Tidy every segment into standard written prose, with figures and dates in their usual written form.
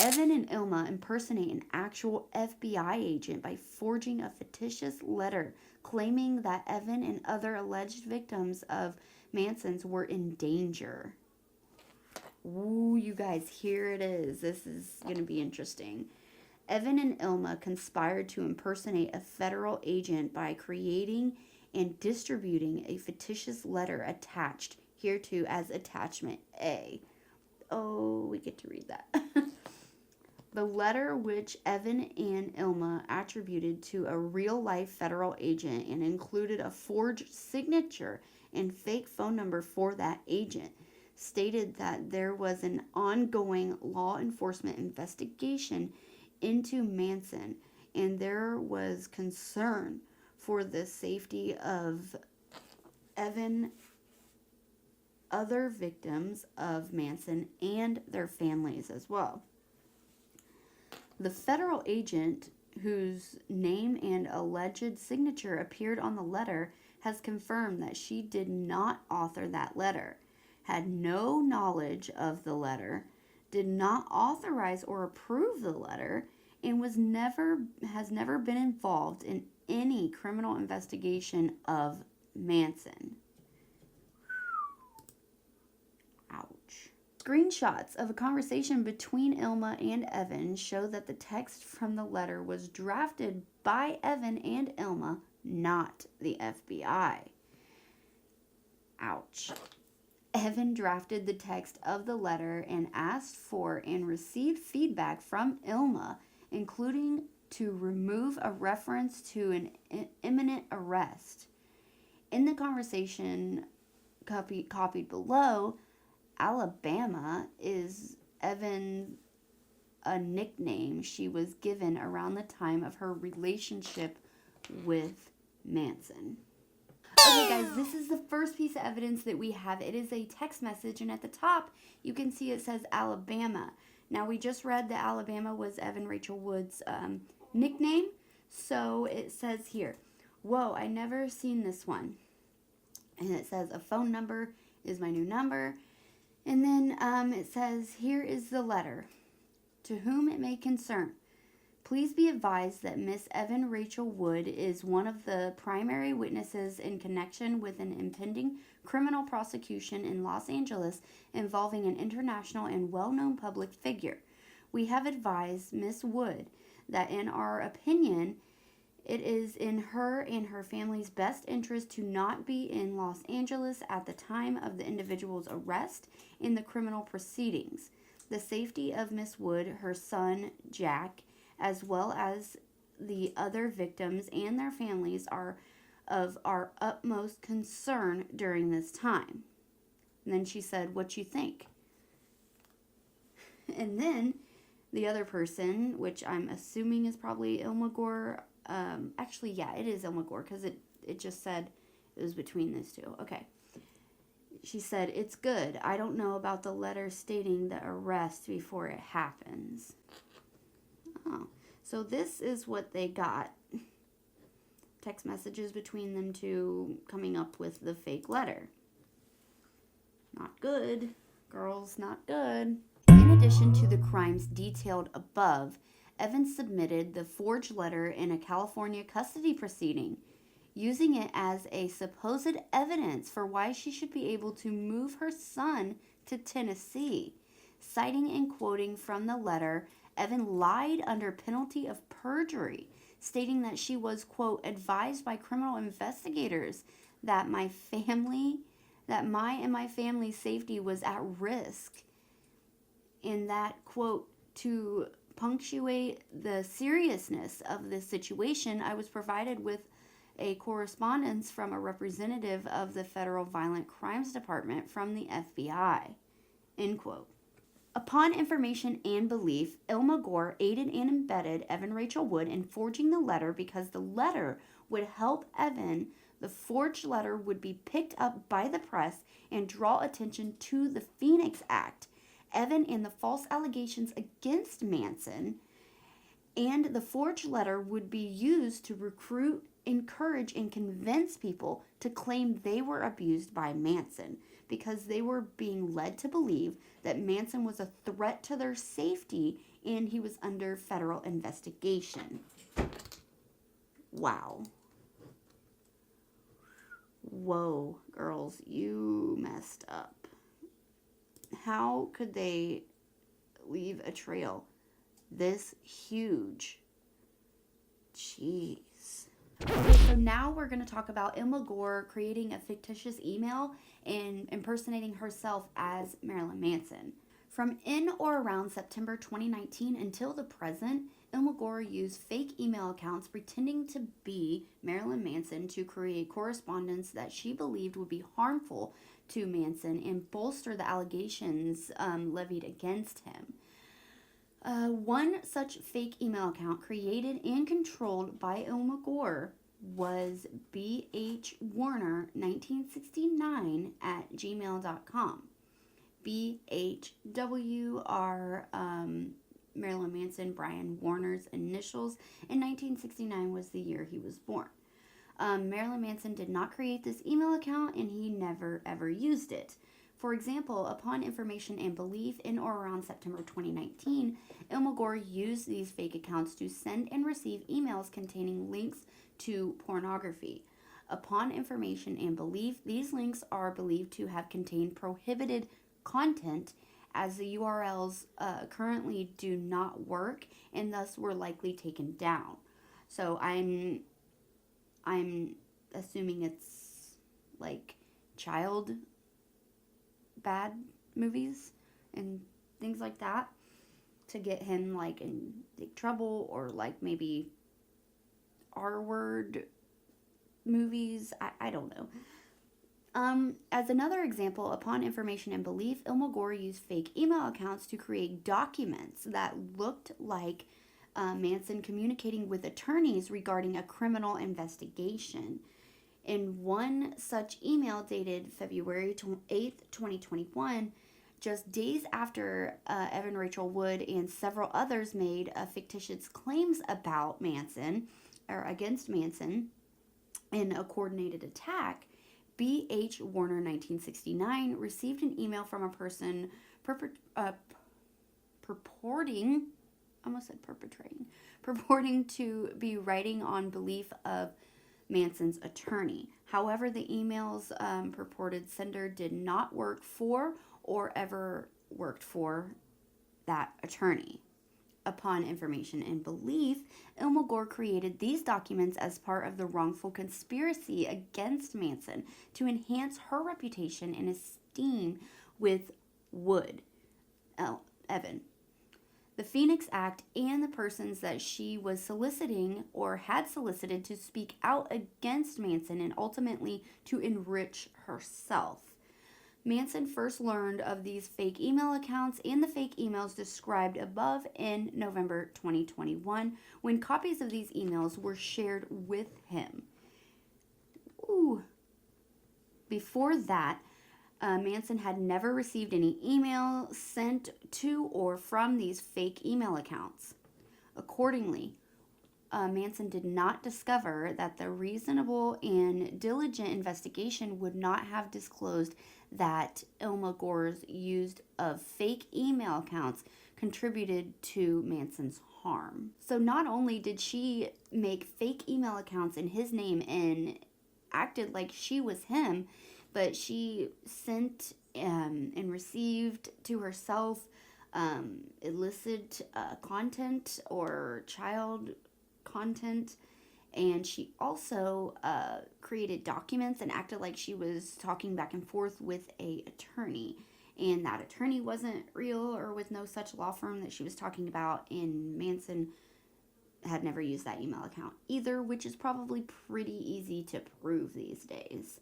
Evan and Illma impersonate an actual FBI agent by forging a fictitious letter claiming that Evan and other alleged victims of Manson's were in danger. Ooh, you guys, here it is. This is going to be interesting. Evan and Illma conspired to impersonate a federal agent by creating and distributing a fictitious letter attached hereto as Attachment A. Oh, we get to read that. The letter, which Evan and Illma attributed to a real-life federal agent and included a forged signature and fake phone number for that agent, stated that there was an ongoing law enforcement investigation into Manson, and there was concern for the safety of Evan, other victims of Manson, and their families as well. The federal agent, whose name and alleged signature appeared on the letter, has confirmed that she did not author that letter, had no knowledge of the letter, did not authorize or approve the letter, and has never been involved in any criminal investigation of Manson. Ouch. Screenshots of a conversation between Illma and Evan show that the text from the letter was drafted by Evan and Illma, not the FBI. Ouch. Evan drafted the text of the letter and asked for and received feedback from Illma, including to remove a reference to an imminent arrest. In the conversation copied below, Alabama is Evan a nickname she was given around the time of her relationship with Manson. Okay guys, this is the first piece of evidence that we have. It is a text message, and at the top you can see it says Alabama. Now we just read that Alabama was Evan Rachel Wood's nickname, so it says here, whoa, I never seen this one. And it says a phone number is my new number. And then it says, here is the letter. To whom it may concern, please be advised that Miss Evan Rachel Wood is one of the primary witnesses in connection with an impending criminal prosecution in Los Angeles involving an international and well-known public figure. We have advised Miss Wood that in our opinion, it is in her and her family's best interest to not be in Los Angeles at the time of the individual's arrest in the criminal proceedings. The safety of Miss Wood, her son Jack, as well as the other victims and their families are of our utmost concern during this time. And then she said, what you think? And then the other person, which I'm assuming is probably Illma Gore, actually, yeah, it is Illma Gore, because it just said it was between these two. Okay. She said, it's good. I don't know about the letter stating the arrest before it happens. Oh, so this is what they got. Text messages between them two coming up with the fake letter. Not good. Girls, not good. In addition to the crimes detailed above, Evans submitted the forged letter in a California custody proceeding, using it as a supposed evidence for why she should be able to move her son to Tennessee. Citing and quoting from the letter, Evan lied under penalty of perjury, stating that she was, quote, advised by criminal investigators that my and my family's safety was at risk, and that, quote, to punctuate the seriousness of this situation, I was provided with a correspondence from a representative of the Federal Violent Crimes Department from the FBI, end quote. Upon information and belief, Illma Gore aided and abetted Evan Rachel Wood in forging the letter because the letter would help Evan. The forged letter would be picked up by the press and draw attention to the Phoenix Act, Evan and the false allegations against Manson, and the forged letter would be used to recruit, encourage, and convince people to claim they were abused by Manson because they were being led to believe that Manson was a threat to their safety and he was under federal investigation. Wow. Whoa, girls, you messed up. How could they leave a trail this huge? Jeez. Okay, so now we're going to talk about Illma Gore creating a fictitious email and impersonating herself as Marilyn Manson. From in or around September 2019 until the present, Illma Gore used fake email accounts pretending to be Marilyn Manson to create correspondence that she believed would be harmful to Manson and bolster the allegations levied against him. One such fake email account created and controlled by Illma Gore was bhwarner1969 at gmail.com. BHW are Marilyn Manson, Brian Warner's initials, and 1969 was the year he was born. Marilyn Manson did not create this email account, and he never ever used it. For example, upon information and belief in or around September 2019, Illma Gore used these fake accounts to send and receive emails containing links to pornography. Upon information and belief, these links are believed to have contained prohibited content, as the URLs currently do not work and thus were likely taken down. So I'm assuming it's like child bad movies and things like that to get him like in big trouble, or like maybe R-word movies. I don't know. As another example, upon information and belief, Illma Gore used fake email accounts to create documents that looked like Manson communicating with attorneys regarding a criminal investigation. In one such email dated February 8th, 2021, just days after Evan Rachel Wood and several others made fictitious claims about Manson, or against Manson, in a coordinated attack, B.H. Warner 1969 received an email from a person purporting to be writing on belief of Manson's attorney. However, the email's purported sender did not work for or ever worked for that attorney. Upon information and belief, Illma Gore created these documents as part of the wrongful conspiracy against Manson to enhance her reputation and esteem with Wood, Evan, the Phoenix Act, and the persons that she was soliciting or had solicited to speak out against Manson and ultimately to enrich herself. Manson first learned of these fake email accounts and the fake emails described above in November 2021, when copies of these emails were shared with him. Ooh. Before that, Manson had never received any email sent to or from these fake email accounts. Accordingly, Manson did not discover that the reasonable and diligent investigation would not have disclosed that Illma Gore's use of fake email accounts contributed to Manson's harm. So not only did she make fake email accounts in his name and acted like she was him, but she sent and received to herself illicit content or child content, and she also created documents and acted like she was talking back and forth with a attorney, and that attorney wasn't real or with no such law firm that she was talking about, and Manson had never used that email account either, which is probably pretty easy to prove these days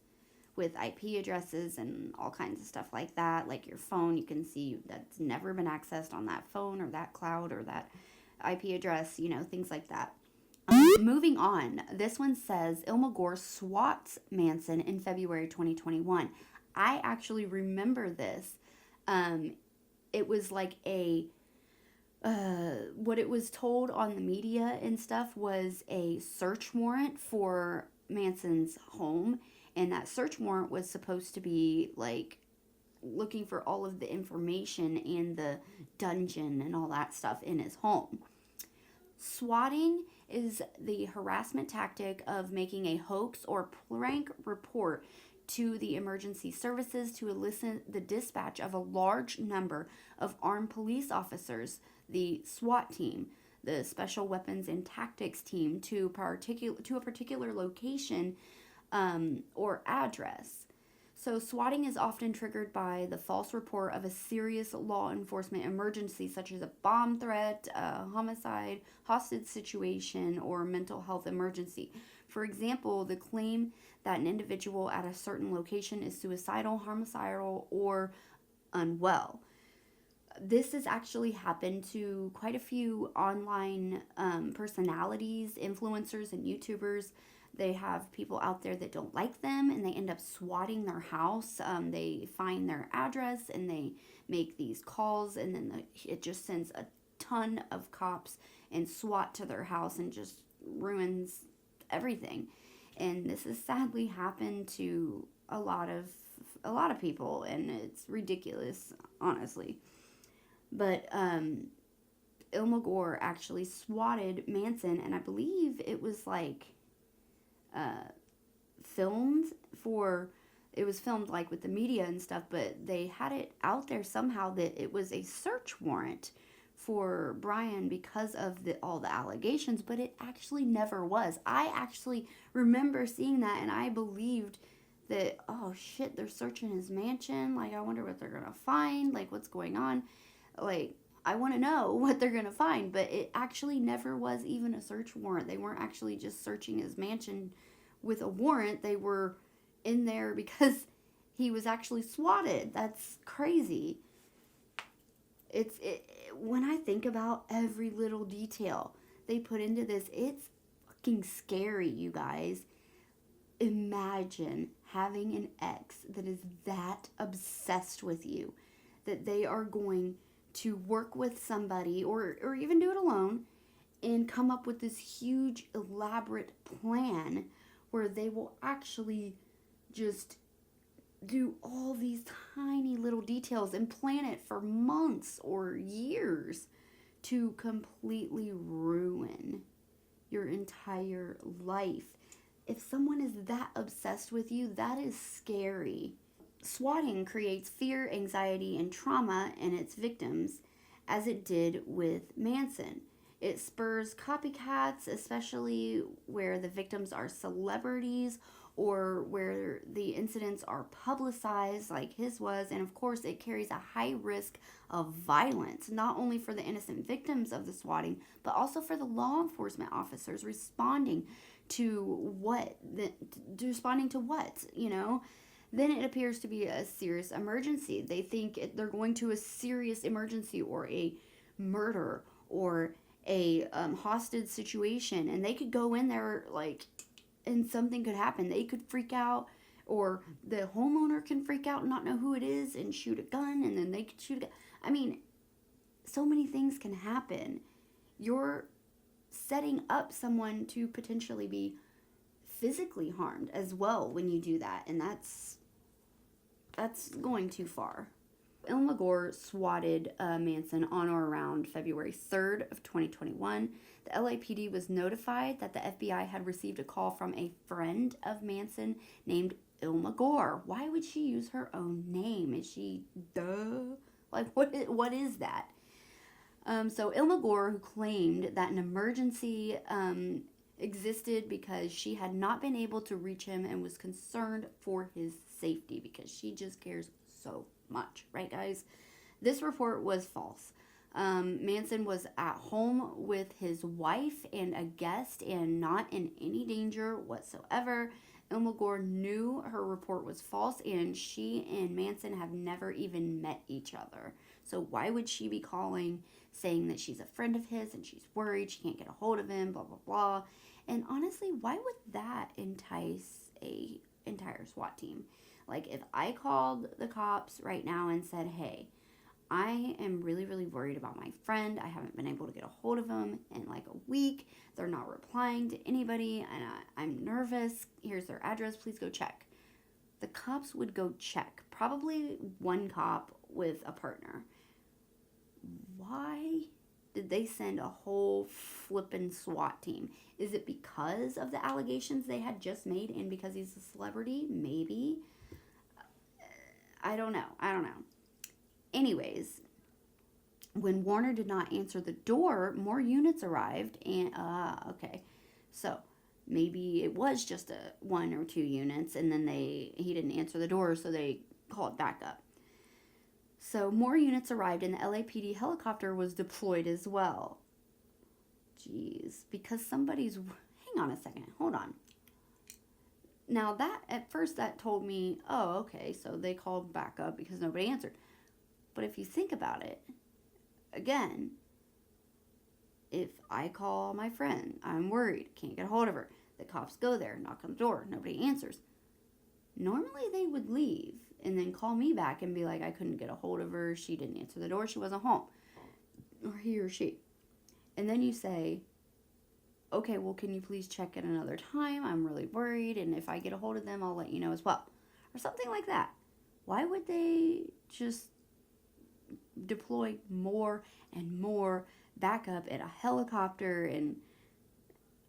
with IP addresses and all kinds of stuff like that. Like your phone, you can see that's never been accessed on that phone or that cloud or that IP address, things like that. Moving on, this one says Illma Gore swats Manson in February 2021. I actually remember this. It was like what it was told on the media and stuff was a search warrant for Manson's home, and that search warrant was supposed to be like looking for all of the information and the dungeon and all that stuff in his home. Swatting is the harassment tactic of making a hoax or prank report to the emergency services to elicit the dispatch of a large number of armed police officers, the SWAT team, the Special Weapons and Tactics team, to a particular location or address. So, swatting is often triggered by the false report of a serious law enforcement emergency, such as a bomb threat, a homicide, hostage situation, or mental health emergency. For example, the claim that an individual at a certain location is suicidal, homicidal, or unwell. This has actually happened to quite a few online personalities, influencers, and YouTubers. They have people out there that don't like them, and they end up swatting their house. They find their address and they make these calls, and then it just sends a ton of cops and SWAT to their house and just ruins everything. And this has sadly happened to a lot of people, and it's ridiculous, honestly. But Illma Gore actually swatted Manson, and I believe it was like it was filmed like with the media and stuff, but they had it out there somehow that it was a search warrant for Brian because of all the allegations, but it actually never was. I actually remember seeing that, and I believed that, oh shit, they're searching his mansion, like I wonder what they're gonna find, like what's going on, like I want to know what they're gonna find. But it actually never was even a search warrant. They weren't actually just searching his mansion with a warrant. They were in there because he was actually swatted. That's crazy. When I think about every little detail they put into this, it's fucking scary, you guys. Imagine having an ex that is that obsessed with you that they are going to work with somebody or even do it alone and come up with this huge elaborate plan where they will actually just do all these tiny little details and plan it for months or years to completely ruin your entire life. If someone is that obsessed with you, that is scary. Swatting creates fear, anxiety, and trauma in its victims, as it did with Manson. It spurs copycats, especially where the victims are celebrities or where the incidents are publicized like his was. And of course, it carries a high risk of violence, not only for the innocent victims of the swatting, but also for the law enforcement officers responding to what, you know? Then it appears to be a serious emergency. They think they're going to a serious emergency or a murder or a hostage situation, and they could go in there and something could happen. They could freak out, or the homeowner can freak out and not know who it is and shoot a gun, and then they could shoot a gun. I mean, so many things can happen. You're setting up someone to potentially be physically harmed as well when you do that, and that's going too far. Illma Gore swatted Manson on or around February 3rd of 2021. The LAPD was notified that the FBI had received a call from a friend of Manson named Illma Gore. Why would she use her own name? Is she like what is that? So Illma Gore, who claimed that an emergency existed because she had not been able to reach him and was concerned for his safety because she just cares so much, right, guys? This report was false. Manson was at home with his wife and a guest and not in any danger whatsoever. Illma Gore knew her report was false, and she and Manson have never even met each other. So why would she be calling, saying that she's a friend of his and she's worried she can't get a hold of him, blah, blah, blah. And honestly, why would that entice a entire SWAT team? Like, if I called the cops right now and said, hey, I am really, really worried about my friend. I haven't been able to get a hold of him in like a week. They're not replying to anybody, and I'm nervous. Here's their address. Please go check. the cops would go check. Probably one cop with a partner. Why did they send a whole flippin' SWAT team? Is it because of the allegations they had just made and because he's a celebrity? Maybe. I don't know. Anyways, when Warner did not answer the door, more units arrived and, okay. So, maybe it was just 1 or 2 units and then he didn't answer the door, so they called backup. So more units arrived and the LAPD helicopter was deployed as well. Jeez, because hang on a second, hold on. Now at first that told me, oh, okay, so they called backup because nobody answered. But if you think about it, again, if I call my friend, I'm worried, can't get a hold of her. The cops go there, knock on the door, nobody answers. Normally they would leave and then call me back and be like, I couldn't get a hold of her, she didn't answer the door, she wasn't home. Or he or she. And then you say, okay, well, can you please check at another time? I'm really worried, and if I get a hold of them, I'll let you know as well. Or something like that. Why would they just deploy more and more backup at a helicopter? And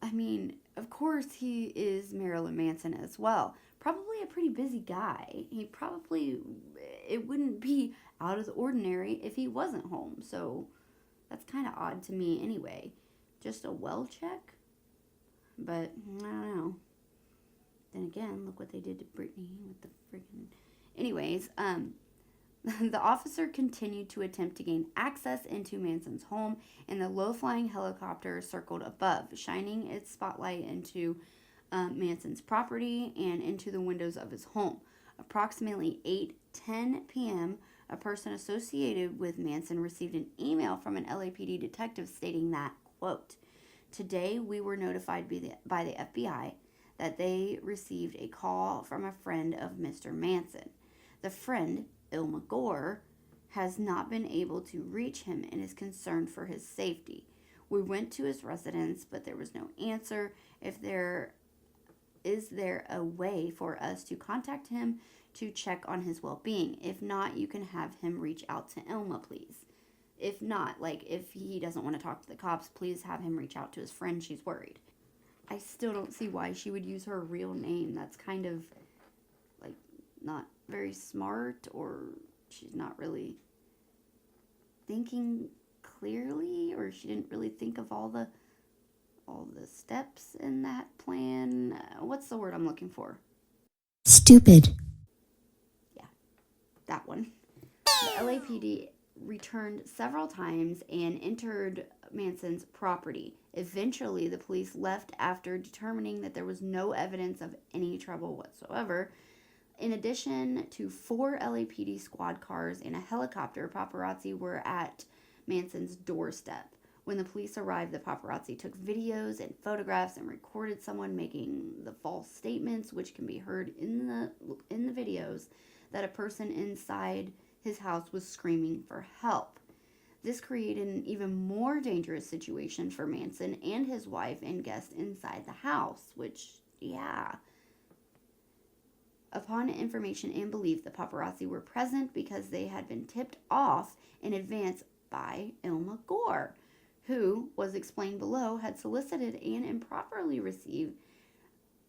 I mean, of course he is Marilyn Manson as well. Probably a pretty busy guy. It wouldn't be out of the ordinary if he wasn't home. So that's kind of odd to me anyway. Just a well check? But I don't know. Then again, look what they did to Britney with the freaking... Anyways, the officer continued to attempt to gain access into Manson's home, and the low-flying helicopter circled above, shining its spotlight into Manson's property and into the windows of his home. Approximately 8:10 p.m., a person associated with Manson received an email from an LAPD detective stating that, quote, "Today we were notified by the FBI that they received a call from a friend of Mr. Manson. The friend, Illma Gore, has not been able to reach him and is concerned for his safety. We went to his residence, but there was no answer. Is there a way for us to contact him to check on his well-being? If not, you can have him reach out to Illma, please. If not, like, if he doesn't want to talk to the cops, please have him reach out to his friend. She's worried." I still don't see why she would use her real name. That's kind of, like, not very smart, or she's not really thinking clearly, or she didn't really think of all the steps in that plan. What's the word I'm looking for? Stupid. Yeah, that one. The LAPD returned several times and entered Manson's property. Eventually, the police left after determining that there was no evidence of any trouble whatsoever. In addition to 4 LAPD squad cars and a helicopter, paparazzi were at Manson's doorstep. When the police arrived, the paparazzi took videos and photographs and recorded someone making the false statements, which can be heard in the videos, that a person inside his house was screaming for help. This created an even more dangerous situation for Manson and his wife and guests inside the house, which, yeah. Upon information and belief, the paparazzi were present because they had been tipped off in advance by Illma Gore, who, was explained below, had solicited and improperly received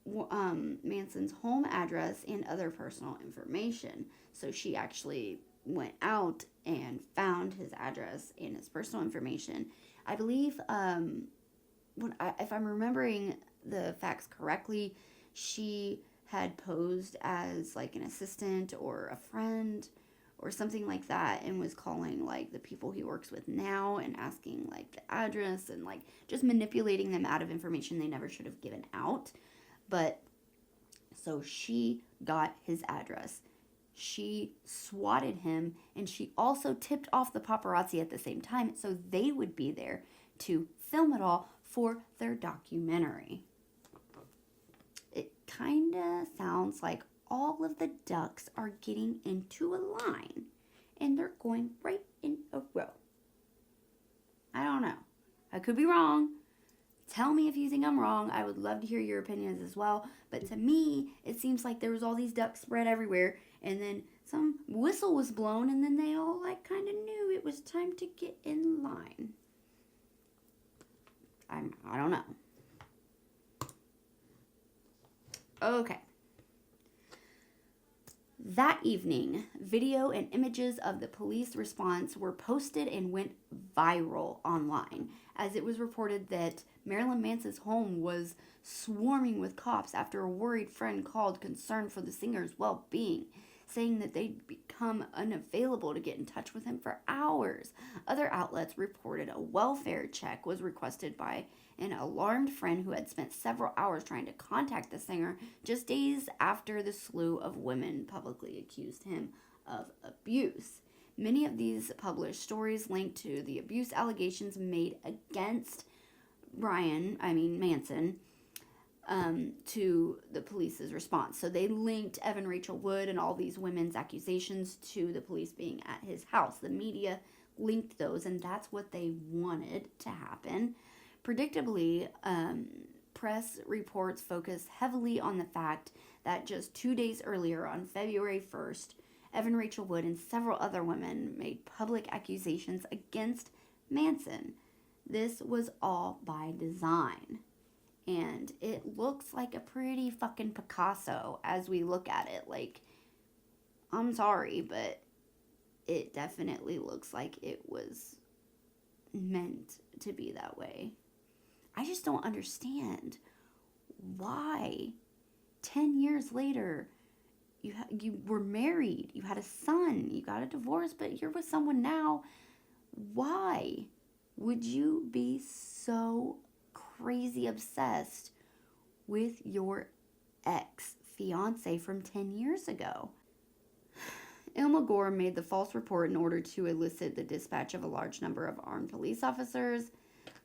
Manson's home address and other personal information. So she actually went out and found his address and his personal information. I believe, if I'm remembering the facts correctly, she had posed as like an assistant or a friend or something like that, and was calling like the people he works with now and asking like the address and like just manipulating them out of information they never should have given out. But so she got his address. She swatted him, and she also tipped off the paparazzi at the same time so they would be there to film it all for their documentary. It kind of sounds like all of the ducks are getting into a line and they're going right in a row. I don't know. I could be wrong. Tell me if you think I'm wrong. I would love to hear your opinions as well. But to me, it seems like there was all these ducks spread everywhere, and then some whistle was blown, and then they all like kind of knew it was time to get in line. I don't know. Okay. That evening, video and images of the police response were posted and went viral online, as it was reported that Marilyn Manson's home was swarming with cops after a worried friend called concerned for the singer's well-being, saying that they'd become unavailable to get in touch with him for hours. Other outlets reported a welfare check was requested by an alarmed friend who had spent several hours trying to contact the singer just days after the slew of women publicly accused him of abuse. Many of these published stories linked to the abuse allegations made against Manson, to the police's response. So they linked Evan Rachel Wood and all these women's accusations to the police being at his house. The media linked those, and that's what they wanted to happen. Predictably, press reports focused heavily on the fact that just 2 days earlier, on February 1st, Evan Rachel Wood and several other women made public accusations against Manson. This was all by design. And it looks like a pretty fucking Picasso as we look at it. Like, I'm sorry, but it definitely looks like it was meant to be that way. I just don't understand why 10 years later you were married, you had a son, you got a divorce, but you're with someone now. Why would you be so crazy obsessed with your ex-fiance from 10 years ago? Illma Gore made the false report in order to elicit the dispatch of a large number of armed police officers.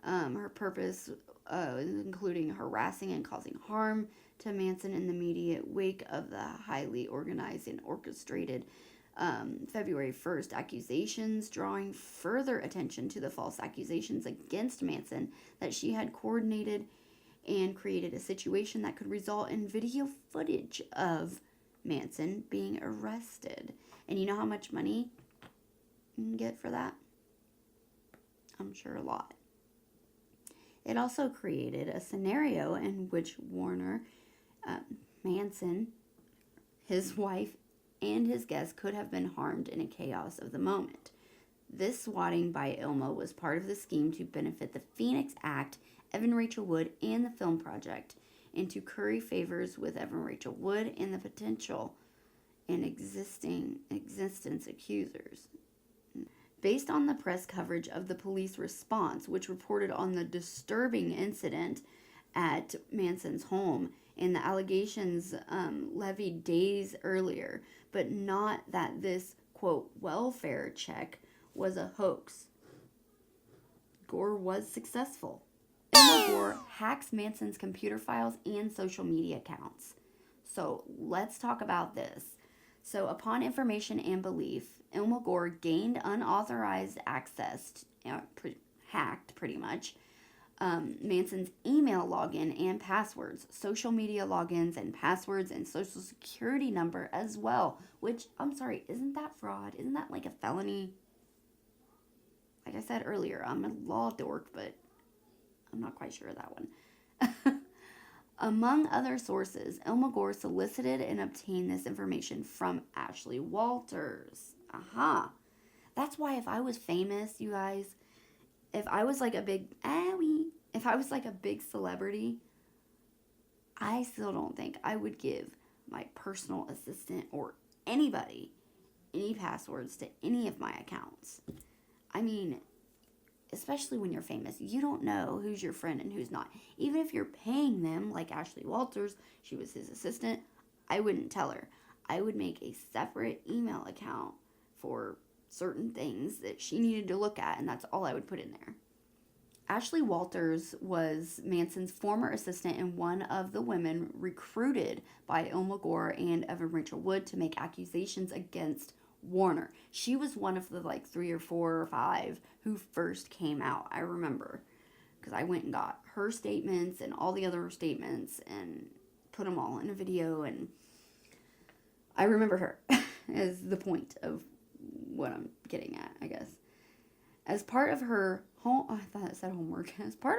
Her purpose, including harassing and causing harm to Manson in the immediate wake of the highly organized and orchestrated February 1st accusations, drawing further attention to the false accusations against Manson that she had coordinated and created a situation that could result in video footage of Manson being arrested. And you know how much money you can get for that? I'm sure a lot. It also created a scenario in which Manson, his wife, and his guests could have been harmed in a chaos of the moment. This swatting by Illma was part of the scheme to benefit the Phoenix Act, Evan Rachel Wood, and the film project, and to curry favors with Evan Rachel Wood and the potential and existence accusers. Based on the press coverage of the police response, which reported on the disturbing incident at Manson's home and the allegations levied days earlier, but not that this, quote, welfare check was a hoax, Gore was successful. Illma Gore hacks Manson's computer files and social media accounts. So let's talk about this. So upon information and belief, Illma Gore gained unauthorized access, hacked pretty much, Manson's email login and passwords, social media logins and passwords, and social security number as well. Which, I'm sorry, isn't that fraud? Isn't that like a felony? Like I said earlier, I'm a law dork, but I'm not quite sure of that one. Among other sources, Illma Gore solicited and obtained this information from Ashley Walters. Aha. That's why if I was famous, you guys, if I was like a big celebrity, I still don't think I would give my personal assistant or anybody any passwords to any of my accounts. I mean, especially when you're famous, you don't know who's your friend and who's not. Even if you're paying them, like Ashley Walters, she was his assistant, I wouldn't tell her. I would make a separate email account for certain things that she needed to look at, and that's all I would put in there. Ashley Walters was Manson's former assistant and one of the women recruited by Illma Gore and Evan Rachel Wood to make accusations against Warner. She was one of the 3 or 4 or 5 who first came out, I remember. because I went and got her statements and all the other statements and put them all in a video, and I remember her is the point of what I'm getting at, I guess. As part of her I thought it said homework. As part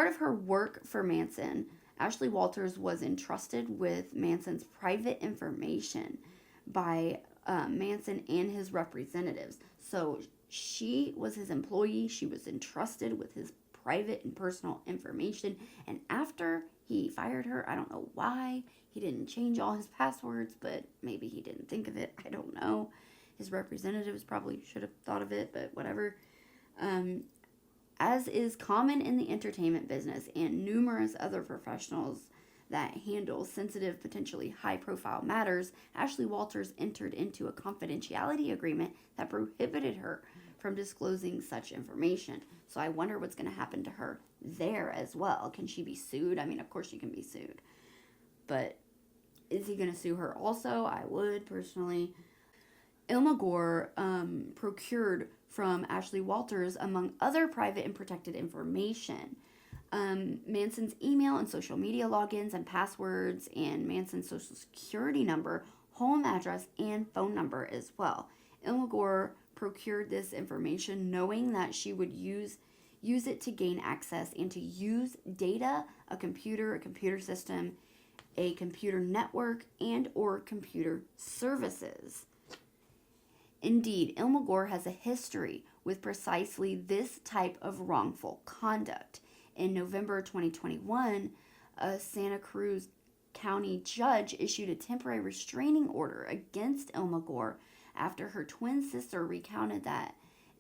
of her work for Manson, Ashley Walters was entrusted with Manson's private information by Manson and his representatives. So she was his employee. She was entrusted with his private and personal information. And after he fired her, I don't know why. He didn't change all his passwords, but maybe he didn't think of it. I don't know. His representatives probably should have thought of it, but whatever. As is common in the entertainment business and numerous other professionals that handle sensitive, potentially high-profile matters, Ashley Walters entered into a confidentiality agreement that prohibited her from disclosing such information. So I wonder what's going to happen to her there as well. Can she be sued? I mean, of course she can be sued. But is he going to sue her also? I would, personally. Illma Gore procured from Ashley Walters, among other private and protected information, Manson's email and social media logins and passwords, and Manson's social security number, home address, and phone number as well. Illma Gore procured this information knowing that she would use it to gain access and to use data, a computer system, a computer network, and or computer services. Indeed, Illma Gore has a history with precisely this type of wrongful conduct. In November 2021, a Santa Cruz County judge issued a temporary restraining order against Illma Gore after her twin sister recounted that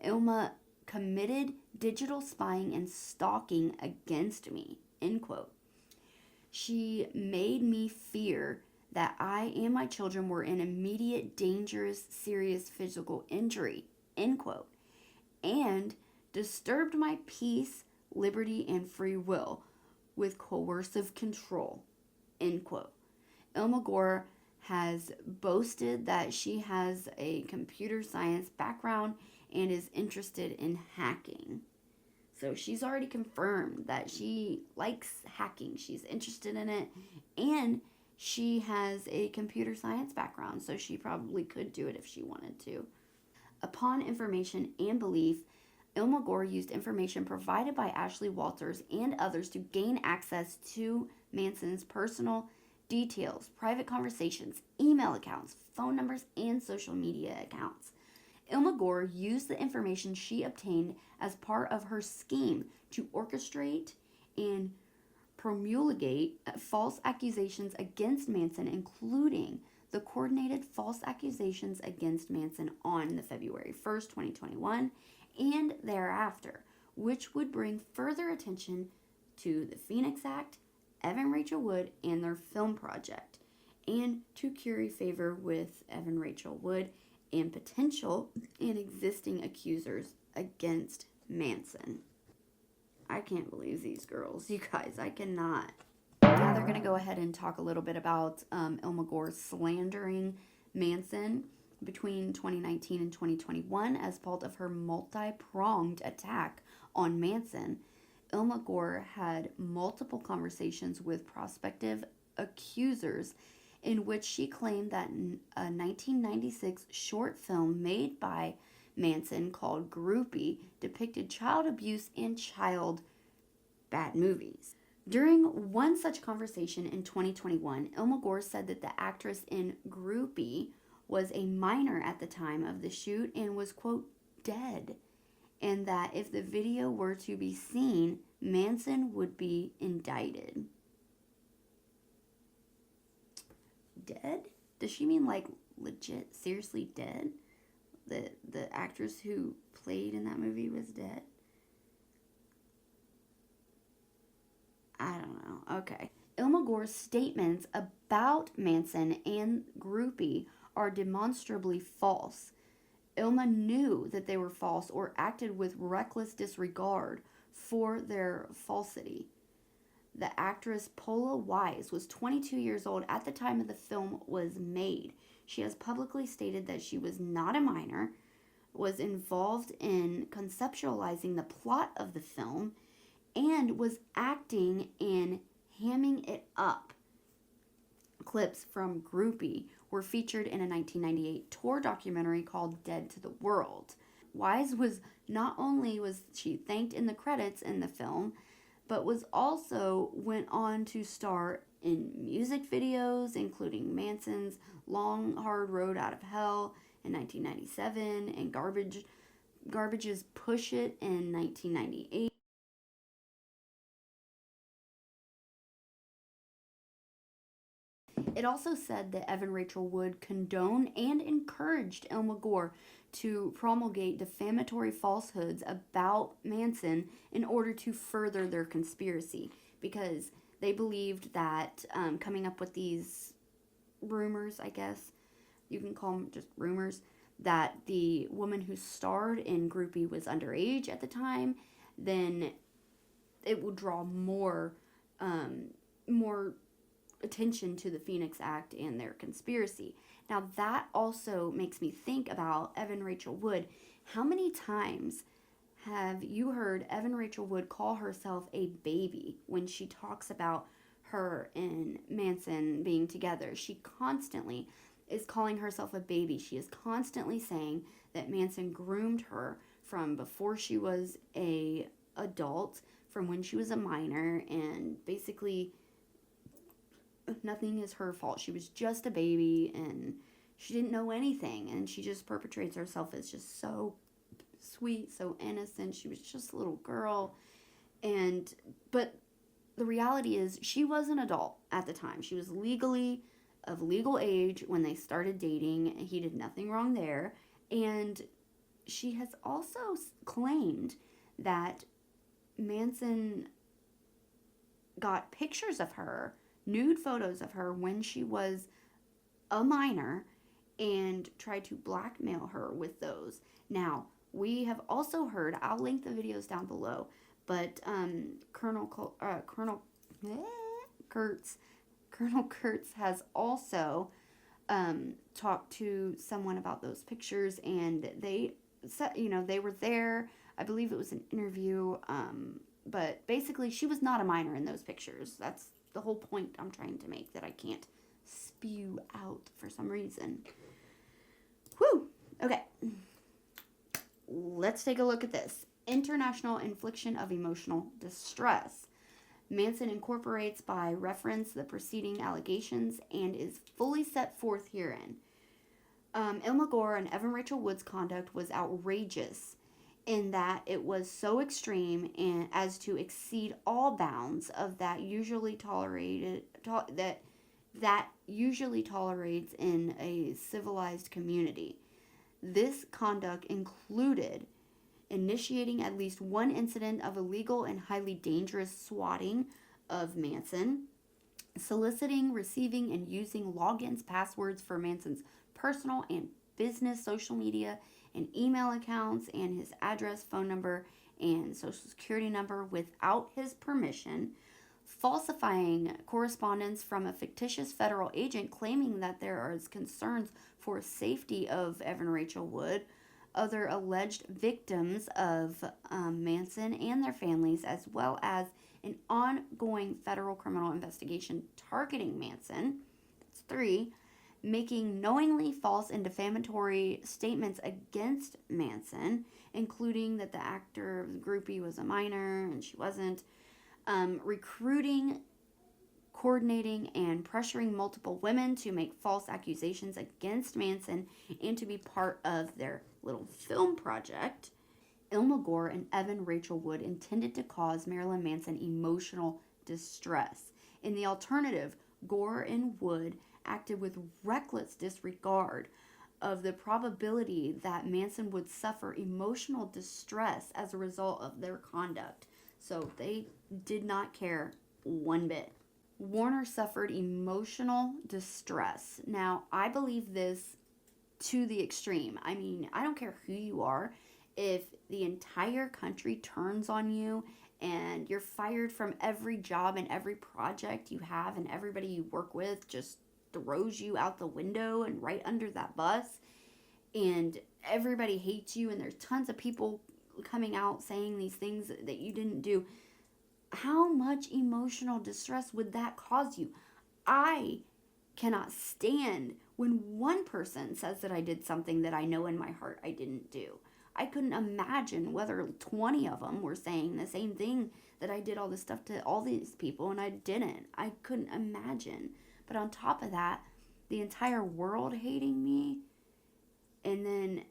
Illma committed digital spying and stalking against me, end quote. She made me fear that I and my children were in immediate, dangerous, serious physical injury, end quote, and disturbed my peace, liberty, and free will with coercive control, end quote. Illma Gore has boasted that she has a computer science background and is interested in hacking. So she's already confirmed that she likes hacking. She's interested in it, and she has a computer science background, so she probably could do it if she wanted to. Upon information and belief, Illma Gore used information provided by Ashley Walters and others to gain access to Manson's personal details, private conversations, email accounts, phone numbers, and social media accounts. Illma Gore used the information she obtained as part of her scheme to orchestrate and promulgate false accusations against Manson, including the coordinated false accusations against Manson on the February 1st, 2021, and thereafter, which would bring further attention to the Phoenix Act, Evan Rachel Wood, and their film project, and to curry favor with Evan Rachel Wood and potential and existing accusers against Manson. I can't believe these girls. You guys, I cannot. Now they're going to go ahead and talk a little bit about Illma Gore slandering Manson between 2019 and 2021 as part of her multi-pronged attack on Manson. Illma Gore had multiple conversations with prospective accusers in which she claimed that a 1996 short film made by Manson called Groupie depicted child abuse and child bad movies. During one such conversation in 2021, Illma Gore said that the actress in Groupie was a minor at the time of the shoot and was, quote, dead, and that if the video were to be seen, Manson would be indicted. Dead? Does she mean like legit, seriously dead? The actress who played in that movie was dead? I don't know. Okay. Illma Gore's statements about Manson and Groupie are demonstrably false. Illma knew that they were false or acted with reckless disregard for their falsity. The actress Paula Wise was 22 years old at the time of the film was made. She has publicly stated that she was not a minor, was involved in conceptualizing the plot of the film and was acting and hamming it up. Clips from Groupie were featured in a 1998 tour documentary called Dead to the World. Wise was not only was she thanked in the credits in the film, but was also went on to star in music videos, including Manson's Long Hard Road Out of Hell in 1997 and Garbage's Push It in 1998. It also said that Evan Rachel Wood condoned and encouraged Illma Gore to promulgate defamatory falsehoods about Manson in order to further their conspiracy, because they believed that coming up with these rumors, I guess you can call them just rumors, that the woman who starred in Groupie was underage at the time, then it would draw more attention to the Phoenix Act and their conspiracy. Now that also makes me think about Evan Rachel Wood. How many times have you heard Evan Rachel Wood call herself a baby when she talks about her and Manson being together? She constantly is calling herself a baby. She is constantly saying that Manson groomed her from before she was a adult, from when she was a minor, and basically nothing is her fault. She was just a baby and she didn't know anything, and she just perpetrates herself as just so sweet, so innocent. She was just a little girl. But the reality is she was an adult at the time. She was legally of legal age when they started dating. He did nothing wrong there. And she has also claimed that Manson got pictures of her, nude photos of her when she was a minor, and tried to blackmail her with those. Now, we have also heard, I'll link the videos down below, but Colonel Kurtz has also talked to someone about those pictures, and they said, they were there. I believe it was an interview, but basically she was not a minor in those pictures. That's the whole point I'm trying to make, that I can't spew out for some reason. Whew. Okay. Let's take a look at this. International infliction of emotional distress. Manson incorporates by reference the preceding allegations and is fully set forth herein. Illma Gore and Evan Rachel Wood's conduct was outrageous in that it was so extreme and as to exceed all bounds of that usually that usually tolerates in a civilized community. This conduct included initiating at least one incident of illegal and highly dangerous swatting of Manson, soliciting, receiving, and using logins, passwords for Manson's personal and business social media and email accounts, and his address, phone number, and social security number without his permission, falsifying correspondence from a fictitious federal agent claiming that there are concerns for safety of Evan Rachel Wood, other alleged victims of Manson and their families, as well as an ongoing federal criminal investigation targeting Manson. That's 3. Making knowingly false and defamatory statements against Manson, including that the actor of the Groupie was a minor and she wasn't. Recruiting, coordinating, and pressuring multiple women to make false accusations against Manson and to be part of their little film project. Illma Gore and Evan Rachel Wood intended to cause Marilyn Manson emotional distress. In the alternative, Gore and Wood acted with reckless disregard of the probability that Manson would suffer emotional distress as a result of their conduct. So they did not care one bit. Warner suffered emotional distress. Now, I believe this to the extreme. I mean, I don't care who you are. If the entire country turns on you and you're fired from every job and every project you have, and everybody you work with just throws you out the window and right under that bus, and everybody hates you and there's tons of people coming out saying these things that you didn't do, how much emotional distress would that cause you? I cannot stand when one person says that I did something that I know in my heart I didn't do. I couldn't imagine whether 20 of them were saying the same thing, that I did all this stuff to all these people and I didn't. I couldn't imagine. But on top of that, the entire world hating me, and then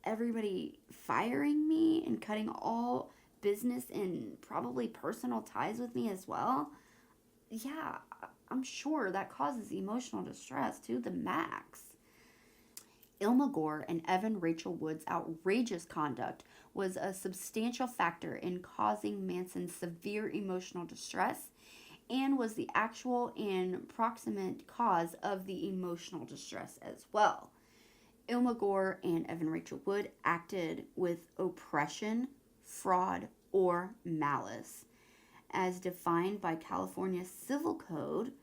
everybody firing me and cutting all business and probably personal ties with me as well. Yeah, I'm sure that causes emotional distress to the max. Illma Gore and Evan Rachel Wood's outrageous conduct was a substantial factor in causing Manson's severe emotional distress and was the actual and proximate cause of the emotional distress as well. Illma Gore and Evan Rachel Wood acted with oppression, fraud, or malice, as defined by California Civil Code,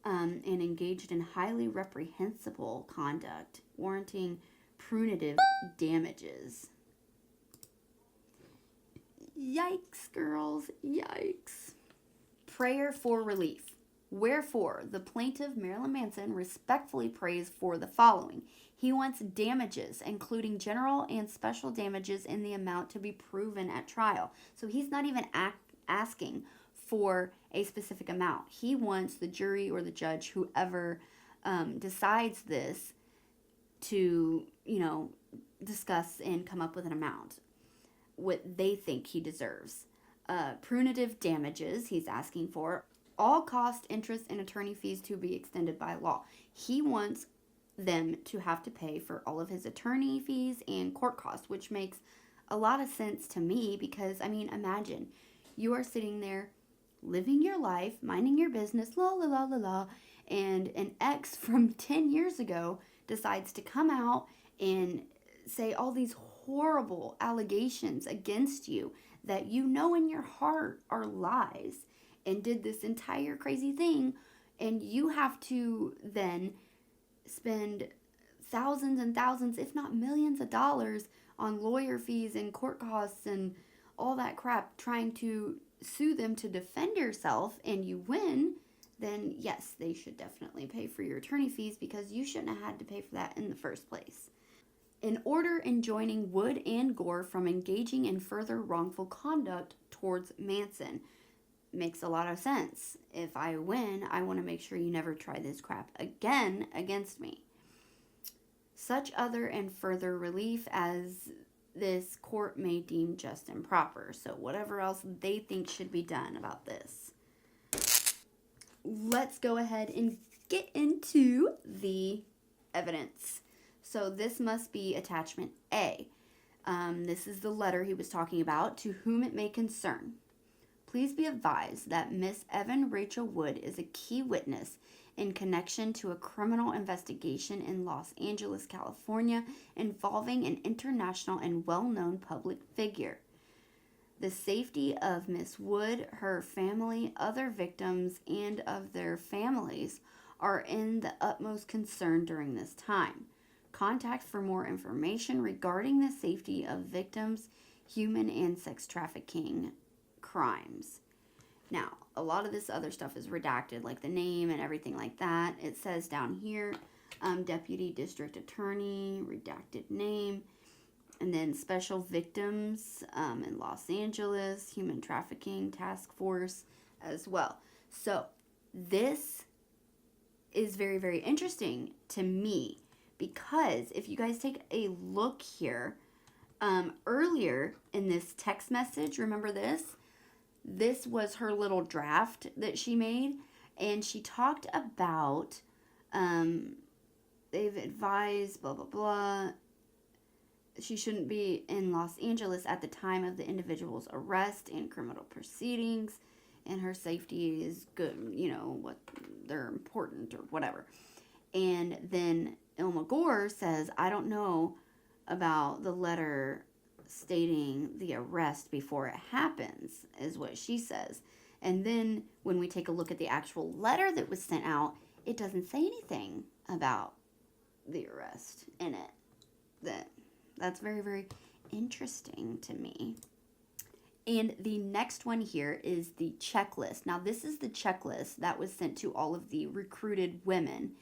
and engaged in highly reprehensible conduct, warranting punitive damages. Yikes, girls, yikes. Prayer for relief. Wherefore, the plaintiff, Marilyn Manson, respectfully prays for the following. He wants damages, including general and special damages in the amount to be proven at trial. So he's not even asking for a specific amount. He wants the jury or the judge, whoever decides this, to, discuss and come up with an amount, what they think he deserves. Punitive damages he's asking for. All cost, interest, and attorney fees to be extended by law. He wants them to have to pay for all of his attorney fees and court costs, which makes a lot of sense to me because, imagine you are sitting there living your life, minding your business, la la la la la, and an ex from 10 years ago decides to come out and say all these horrible allegations against you that you know in your heart are lies, and did this entire crazy thing, and you have to then spend thousands and thousands, if not millions of dollars on lawyer fees and court costs and all that crap trying to sue them to defend yourself, and you win, then yes, they should definitely pay for your attorney fees because you shouldn't have had to pay for that in the first place. An order enjoining Wood and Gore from engaging in further wrongful conduct towards Manson makes a lot of sense. If I win, I want to make sure you never try this crap again against me. Such other and further relief as this court may deem just and proper. So whatever else they think should be done about this. Let's go ahead and get into the evidence. So this must be attachment A. This is the letter he was talking about, to whom it may concern. Please be advised that Miss Evan Rachel Wood is a key witness in connection to a criminal investigation in Los Angeles, California, involving an international and well-known public figure. The safety of Miss Wood, her family, other victims, and of their families are in the utmost concern during this time. Contact for more information regarding the safety of victims, human and sex trafficking crimes. Now, a lot of this other stuff is redacted, like the name and everything like that. It says down here, Deputy District Attorney, redacted name, and then Special Victims in Los Angeles, Human Trafficking Task Force as well. So, this is very, very interesting to me because if you guys take a look here, earlier in this text message, remember this? This was her little draft that she made, and she talked about, they've advised, blah, blah, blah, she shouldn't be in Los Angeles at the time of the individual's arrest and criminal proceedings, and her safety is good, what they're important or whatever. And then Illma Gore says, I don't know about the letter stating the arrest before it happens, is what she says. And then when we take a look at the actual letter that was sent out, it doesn't say anything about the arrest in it. That That's very, very interesting to me. And the next one here is the checklist. Now, this is the checklist that was sent to all of the recruited women.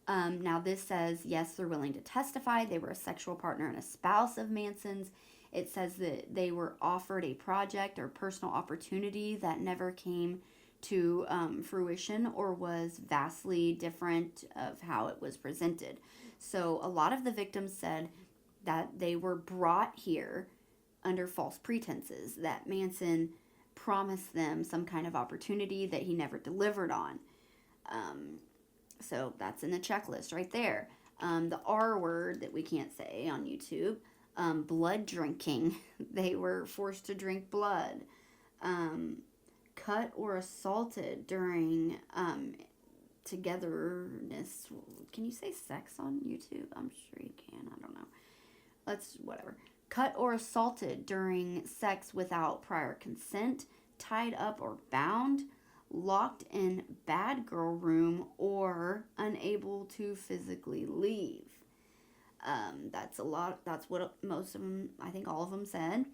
Now, this says, yes, they're willing to testify. They were a sexual partner and a spouse of Manson's. It says that they were offered a project or personal opportunity that never came to fruition or was vastly different of how it was presented. So a lot of the victims said that they were brought here under false pretenses, that Manson promised them some kind of opportunity that he never delivered on. So that's in the checklist right there. The R word that we can't say on YouTube, blood drinking. They were forced to drink blood. Cut or assaulted during togetherness. Can you say sex on YouTube? I'm sure you can. I don't know. Whatever. Cut or assaulted during sex without prior consent, tied up or bound, locked in bad girl room, or unable to physically leave. That's a lot. That's what most of them, I think all of them said.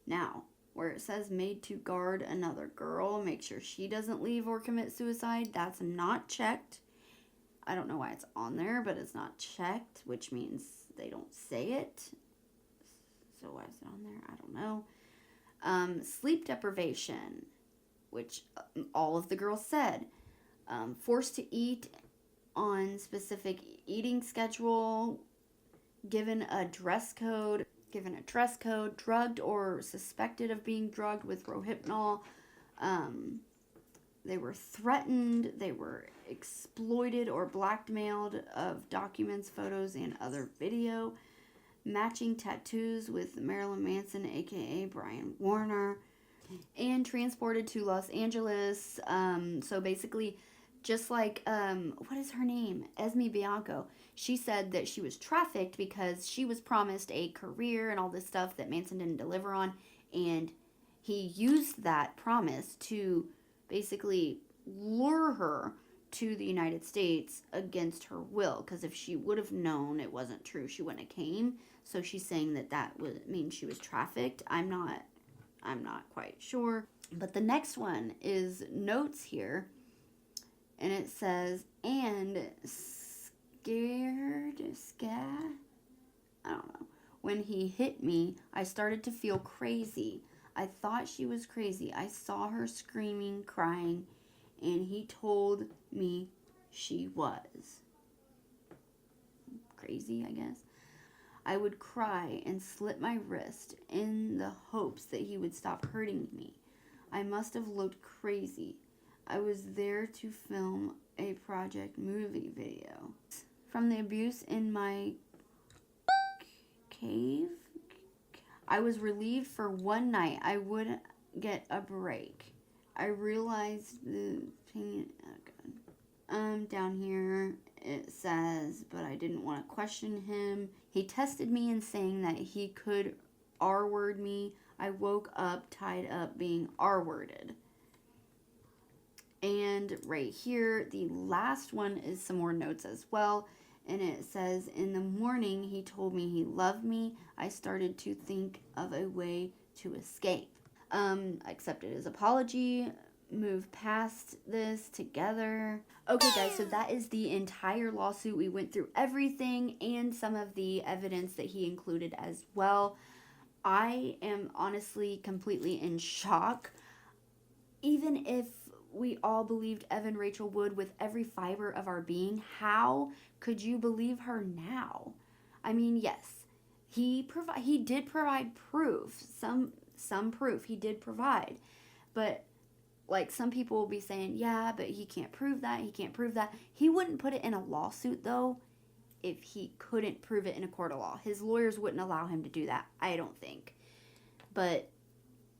Now, where it says made to guard another girl, make sure she doesn't leave or commit suicide, that's not checked. I don't know why it's on there, but it's not checked, which means they don't say it. So why is it on there? I don't know. Sleep deprivation, which all of the girls said. Forced to eat on specific eating schedule, given a dress code, drugged or suspected of being drugged with Rohypnol. They were threatened, they were exploited or blackmailed of documents, photos, and other video. Matching tattoos with Marilyn Manson, aka Brian Warner. And transported to Los Angeles. So basically, just like, what is her name? Esme Bianco. She said that she was trafficked because she was promised a career and all this stuff that Manson didn't deliver on. And he used that promise to basically lure her to the United States against her will. Because if she would have known it wasn't true, she wouldn't have came. So she's saying that would mean she was trafficked. I'm not quite sure. But the next one is notes here. And it says, and I don't know. When he hit me, I started to feel crazy. I thought she was crazy. I saw her screaming, crying, and he told me she was. Crazy, I guess. I would cry and slit my wrist in the hopes that he would stop hurting me. I must have looked crazy. I was there to film a project movie video. From the abuse in my cave, I was relieved for one night. I would get a break. I realized the pain. Oh God. Down here it says, but I didn't want to question him. He tested me in saying that he could R-word me. I woke up tied up being R-worded. And right here, the last one is some more notes as well. And it says, in the morning, he told me he loved me. I started to think of a way to escape. I accepted his apology, moved past this together. Okay, guys, so that is the entire lawsuit. We went through everything and some of the evidence that he included as well. I am honestly completely in shock. Even if we all believed Evan Rachel Wood with every fiber of our being, how could you believe her now? I mean, yes, he did provide proof, some proof he did provide, but like some people will be saying, yeah, but he can't prove that, He wouldn't put it in a lawsuit though if he couldn't prove it in a court of law. His lawyers wouldn't allow him to do that, I don't think. But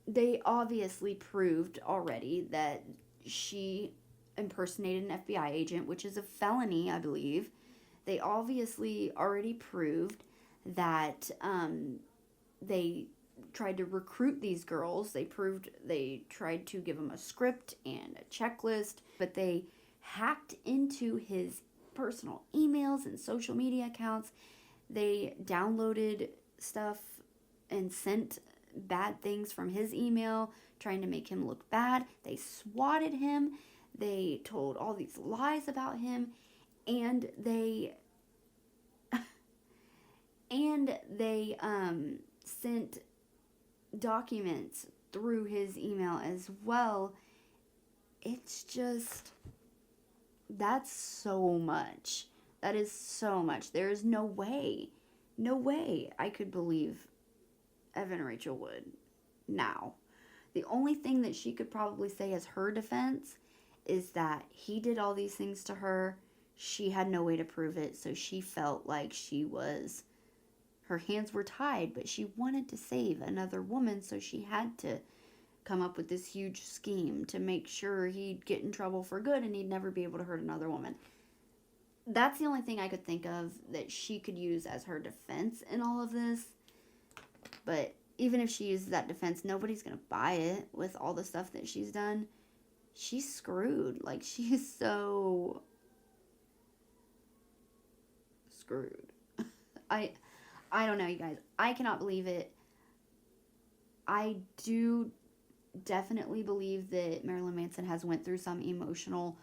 they obviously proved already that she impersonated an FBI agent, which is a felony, I believe. They obviously already proved that they tried to recruit these girls. They tried to give them a script and a checklist, but they hacked into his personal emails and social media accounts. They downloaded stuff and sent bad things from his email, trying to make him look bad. They swatted him. They told all these lies about him, and they sent documents through his email as well. It's just, that's so much. That is so much. There is no way I could believe Evan Rachel Wood now. The only thing that she could probably say as her defense is that he did all these things to her. She had no way to prove it, so she felt like her hands were tied, but she wanted to save another woman, so she had to come up with this huge scheme to make sure he'd get in trouble for good and he'd never be able to hurt another woman. That's the only thing I could think of that she could use as her defense in all of this. But even if she uses that defense, nobody's going to buy it with all the stuff that she's done. She's screwed. Like, she's so screwed. I don't know, you guys. I cannot believe it. I do definitely believe that Marilyn Manson has went through some emotional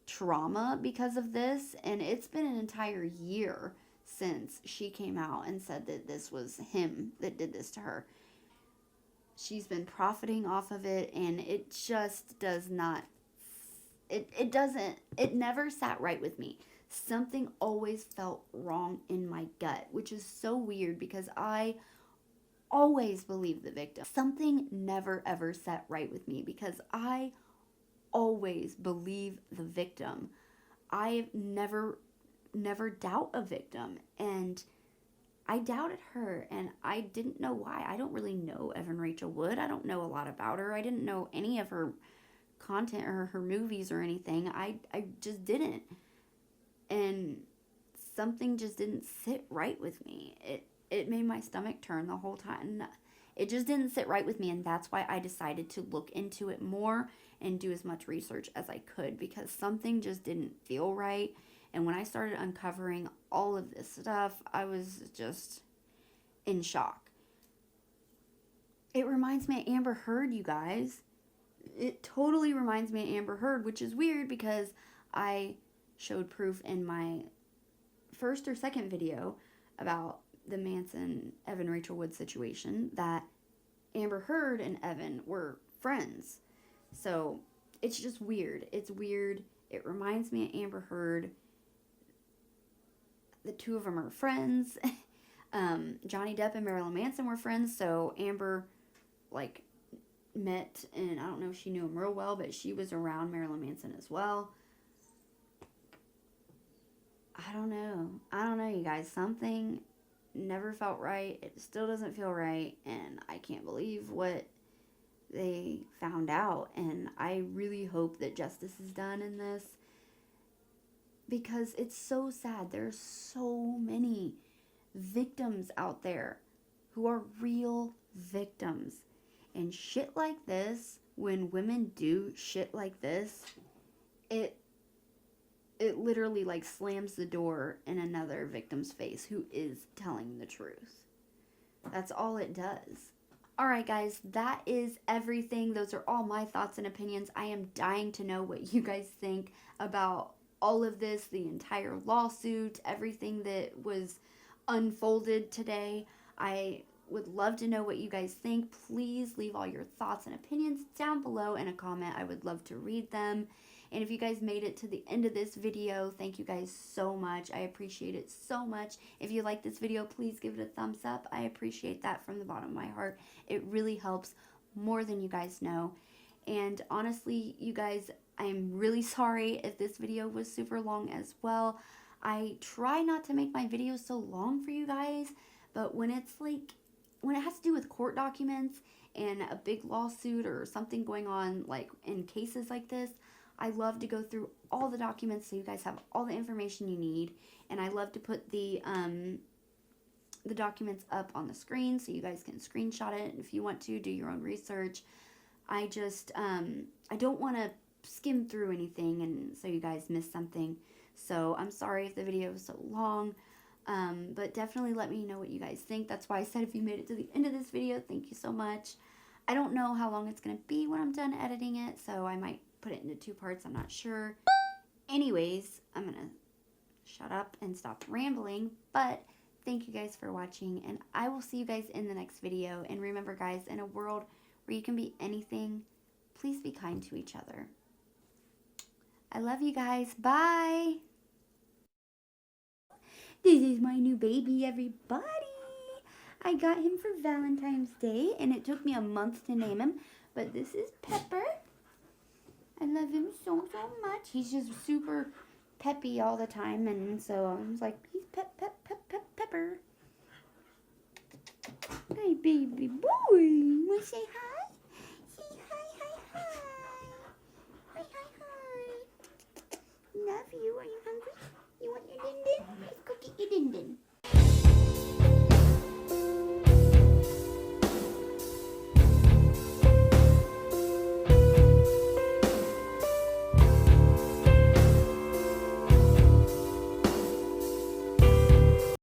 trauma because of this, and it's been an entire year since she came out and said that this was him that did this to her. She's been profiting off of it, and it just does not, it never sat right with me. Something always felt wrong in my gut, which is so weird because I always believe the victim. Something never ever sat right with me because I always believe the victim. I never doubt a victim, and I doubted her, and I didn't know why. I don't really know Evan Rachel Wood. I don't know a lot about her. I didn't know any of her content or her movies or anything. I just didn't. And something just didn't sit right with me. It made my stomach turn the whole time. It just didn't sit right with me, and that's why I decided to look into it more and do as much research as I could, because something just didn't feel right. And when I started uncovering all of this stuff, I was just in shock. It reminds me of Amber Heard, you guys. It totally reminds me of Amber Heard, which is weird because I showed proof in my first or second video about the Manson Evan Rachel Wood situation that Amber Heard and Evan were friends. So it's just weird. It's weird. It reminds me of Amber Heard. The two of them are friends. Johnny Depp and Marilyn Manson were friends, so Amber met, and I don't know if she knew him real well, but she was around Marilyn Manson as well. I don't know, you guys. Something never felt right. It still doesn't feel right, and I can't believe what they found out, and I really hope that justice is done in this, because it's so sad. There's so many victims out there who are real victims, and shit like this, when women do shit like this, it literally slams the door in another victim's face who is telling the truth. That's all it does. Alright guys, that is everything. Those are all my thoughts and opinions. I am dying to know what you guys think about all of this, the entire lawsuit, everything that was unfolded today. I would love to know what you guys think. Please leave all your thoughts and opinions down below in a comment. I would love to read them. And if you guys made it to the end of this video, thank you guys so much. I appreciate it so much. If you like this video, please give it a thumbs up. I appreciate that from the bottom of my heart. It really helps more than you guys know. And honestly, you guys, I'm really sorry if this video was super long as well. I try not to make my videos so long for you guys, but when it's when it has to do with court documents and a big lawsuit or something going on in cases like this, I love to go through all the documents so you guys have all the information you need, and I love to put the documents up on the screen so you guys can screenshot it, and if you want to, do your own research. I just, I don't want to skim through anything and so you guys miss something, so I'm sorry if the video was so long, But definitely let me know what you guys think. That's why I said if you made it to the end of this video, thank you so much. I don't know how long it's going to be when I'm done editing it, so I might put it into 2 parts. I'm not sure. Anyways, I'm going to shut up and stop rambling, but thank you guys for watching, and I will see you guys in the next video. And remember, guys, in a world where you can be anything, please be kind to each other. I love you guys. Bye. This is my new baby, everybody. I got him for Valentine's Day, and it took me a month to name him, but this is Pepper. I love him so much. He's just super peppy all the time, and so I was like, he's Pepper. Hey, baby boy, wanna say hi?